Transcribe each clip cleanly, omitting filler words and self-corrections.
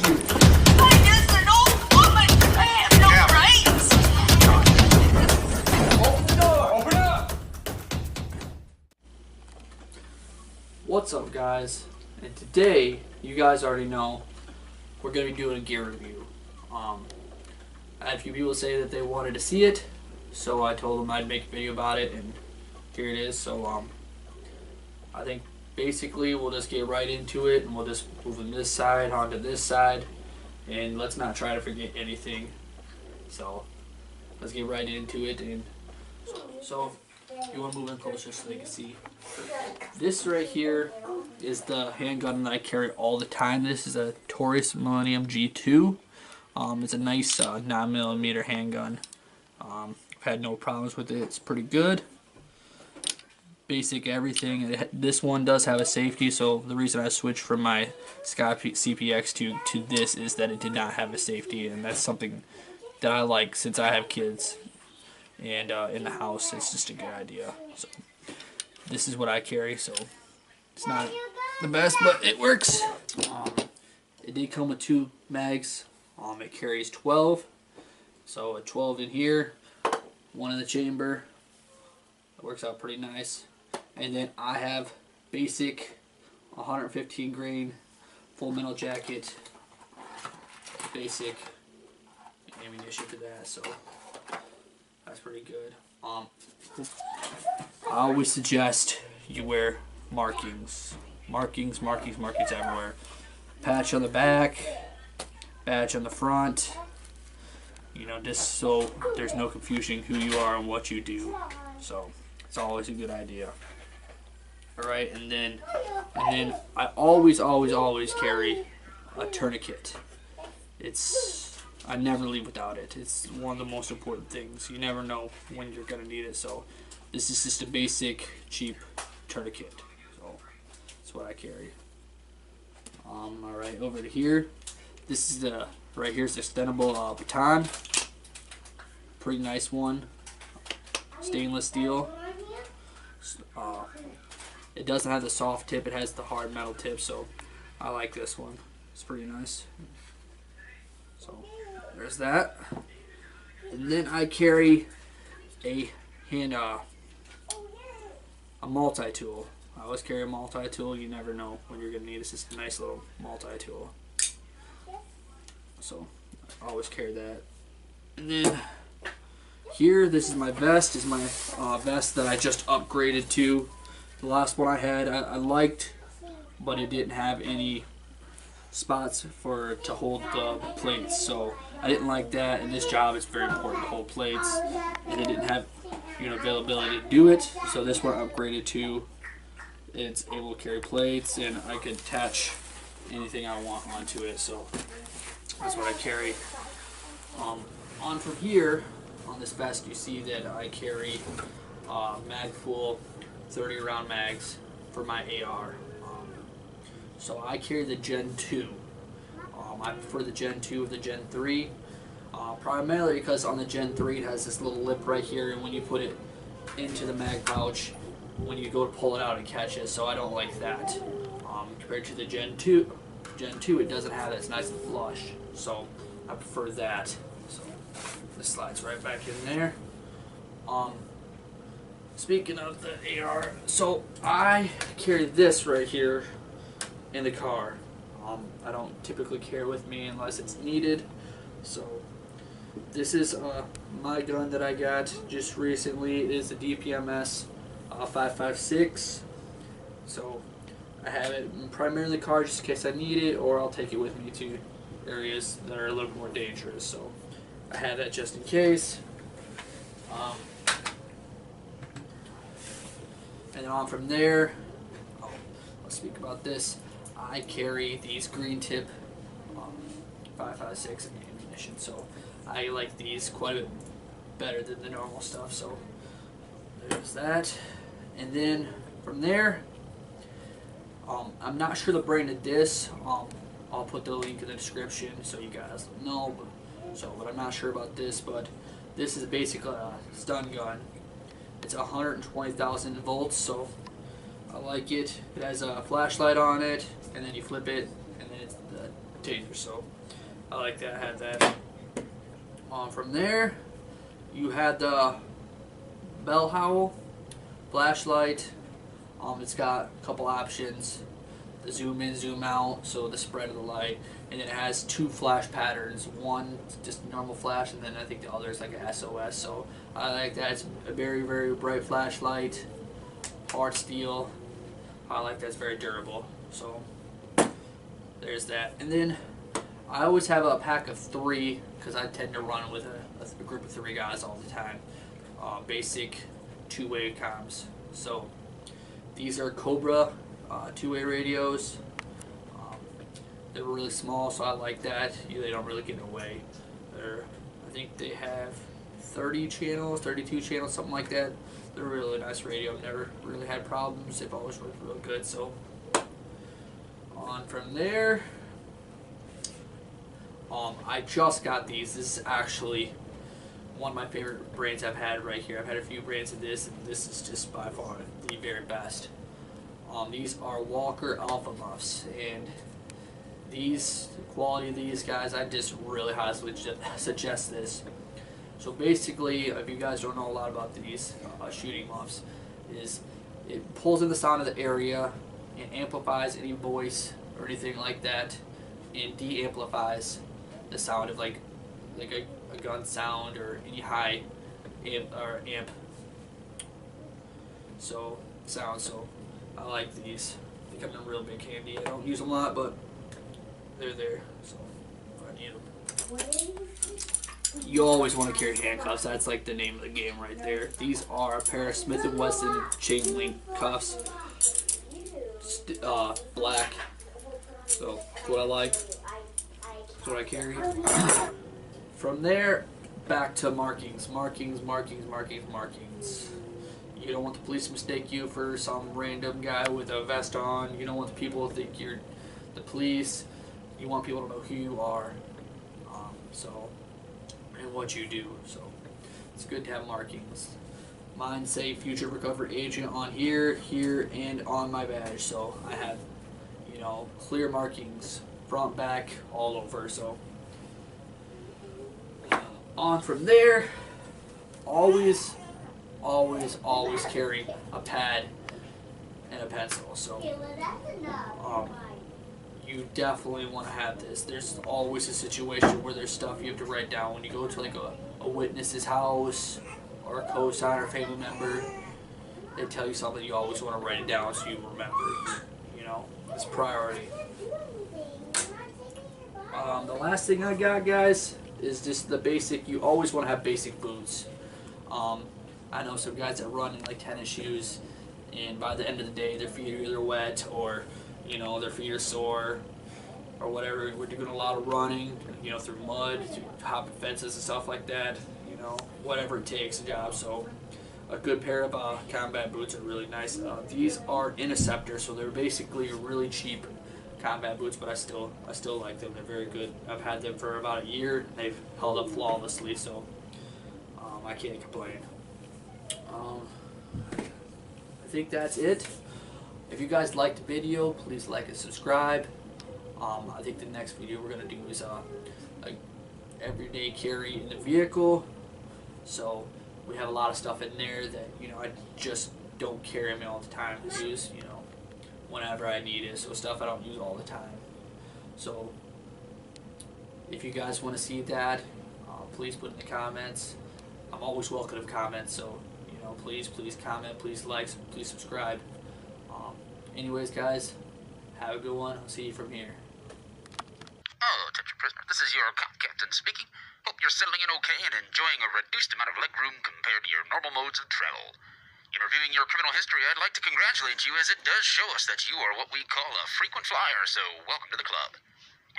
you? I'm just an old woman. I have no rights. Open the door. Open up. What's up, guys? And today, you guys already know, we're going to be doing a gear review. I had a few people say that they wanted to see it, so I told them I'd make a video about it, and here it is. So I think basically we'll just get right into it, and we'll just move from this side onto this side, and let's not try to forget anything. So let's get right into it. And so you want to move in closer so they can see. This right here is the handgun that I carry all the time. This is a Taurus Millennium G2. It's a nice 9mm handgun. I've had no problems with it. It's pretty good. Basic everything. This one does have a safety, so the reason I switched from my Sky CPX to this is that it did not have a safety, and that's something that I like since I have kids. And in the house, it's just a good idea. So this is what I carry. So it's not the best, but it works. It did come with 2 mags. It carries 12. So a 12 in here, 1 in the chamber. It works out pretty nice. And then I have basic 115 grain full metal jacket, basic ammunition for that. So that's pretty good. I always suggest you wear markings everywhere. Patch on the back, badge on the front. You know, just so there's no confusion who you are and what you do. So it's always a good idea. All right, and then I always carry a tourniquet. I never leave without it. It's one of the most important things. You never know when you're gonna need it. So this is just a basic, cheap tourniquet. So that's what I carry. All right, over to here. This is right here's the extendable baton. Pretty nice one. Stainless steel. It doesn't have the soft tip. It has the hard metal tip. So I like this one. It's pretty nice. So there's that. And then I carry a multi-tool. I always carry a multi-tool. You never know when you're going to need it. It's just a nice little multi-tool. So I always carry that. And then here, this is my vest. This is my vest that I just upgraded to. The last one I had, I liked, but it didn't have any spots to hold the plates, so I didn't like that. In this job, it's very important to hold plates, and it didn't have availability to do it. So this one I upgraded to. It's able to carry plates, and I could attach anything I want onto it. So that's what I carry. On from here, on this vest, you see that I carry mag full 30 round mags for my AR. So I carry the Gen 2. I prefer the Gen 2 over the Gen 3, primarily because on the Gen 3 it has this little lip right here, and when you put it into the mag pouch, when you go to pull it out, it catches. So I don't like that. Compared to the Gen 2, it doesn't have that. It's nice and flush. So I prefer that. So this slides right back in there. Speaking of the AR, so I carry this right here in the car. I don't typically carry it with me unless it's needed. So this is my gun that I got just recently. It is a DPMS 5.56. So I have it primarily in the car just in case I need it, or I'll take it with me to areas that are a little more dangerous. So I have that just in case. And then on from there, let's speak about this. I carry these green tip 5.56 ammunition, so I like these quite a bit better than the normal stuff. So there's that. And then from there, I'm not sure the brand of this. I'll put the link in the description so you guys know. But I'm not sure about this. But this is basically a stun gun. It's 120,000 volts, so I like it. It has a flashlight on it, and then you flip it, and then it's the taser. So I like that. I had that. From there, you had the bell howl flashlight. It's got a couple options: the zoom in, zoom out, so the spread of the light, and then it has 2 flash patterns. One just normal flash, and then I think the other is like a SOS. So I like that. It's a very, very bright flashlight, hard steel. I like that. It's very durable. So there's that. And then I always have a pack of 3 because I tend to run with a group of 3 guys all the time. Basic 2-way comms. So these are Cobra 2-way radios. They're really small, so I like that. They don't really get in the way. I think they have 30 channels, 32 channels, something like that. They're a really nice radio. I've never really had problems. They've always worked real good. So on from there, I just got these. This is actually one of my favorite brands I've had right here. I've had a few brands of this, and this is just by far the very best. These are Walker Alpha Muffs, and the quality of these guys, I just really highly suggest this. So basically, if you guys don't know a lot about these shooting muffs, is it pulls in the sound of the area, it amplifies any voice or anything like that, and de-amplifies the sound of like a gun sound or any high amp so sound. So I like these. They come in real big handy. I don't use them a lot, but they're there, so if I need them. You always want to carry handcuffs. That's like the name of the game right there. These are a pair of Smith & Wesson chain link cuffs. Black. So that's what I like. That's what I carry. From there, back to markings. Markings. You don't want the police to mistake you for some random guy with a vest on. You don't want the people to think you're the police. You want people to know who you are. And what you do. So it's good to have markings. Mine say future recovery agent on here, and on my badge. So I have, clear markings, front, back, all over. So on from there, always carry a pad and a pencil. So you definitely want to have this. There's always a situation where there's stuff you have to write down when you go to like a witness's house or a co-signer, family member. They tell you something, you always want to write it down so you remember. It's priority. The last thing I got, guys, is just the basic. You always want to have basic boots. I know some guys that run in like tennis shoes, and by the end of the day, their feet are either wet or their feet are sore or whatever. We're doing a lot of running, through mud, through hopping fences and stuff like that, whatever it takes, a job. So a good pair of combat boots are really nice. These are Interceptor, so they're basically really cheap combat boots, but I still like them. They're very good. I've had them for about a year. They've held up flawlessly, so I can't complain. I think that's it. If you guys liked the video, please like and subscribe. I think the next video we're going to do is like everyday carry in the vehicle. So we have a lot of stuff in there that I just don't carry them all the time. I use whenever I need it. So stuff I don't use all the time. So if you guys want to see that, please put in the comments. I'm always welcome to comments. So please comment, please like, please subscribe. Anyways, guys, have a good one. I'll see you from here. Oh, attention prisoner, this is your captain speaking. Hope you're settling in okay and enjoying a reduced amount of legroom compared to your normal modes of travel. In reviewing your criminal history, I'd like to congratulate you as it does show us that you are what we call a frequent flyer, so welcome to the club.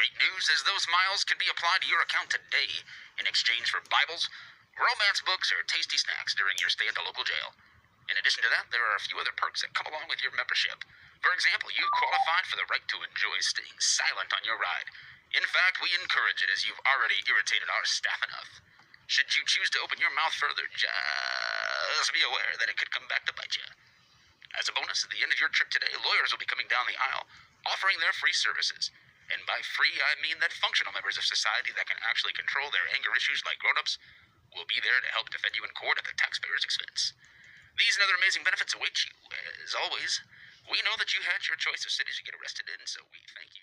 Great news, as those miles can be applied to your account today in exchange for Bibles, romance books, or tasty snacks during your stay at the local jail. In addition to that, there are a few other perks that come along with your membership. For example, you qualified for the right to enjoy staying silent on your ride. In fact, we encourage it as you've already irritated our staff enough. Should you choose to open your mouth further, just be aware that it could come back to bite you. As a bonus, at the end of your trip today, lawyers will be coming down the aisle, offering their free services. And by free, I mean that functional members of society that can actually control their anger issues like grown-ups will be there to help defend you in court at the taxpayer's expense. These and other amazing benefits await you. As always, we know that you had your choice of cities you get arrested in, so we thank you.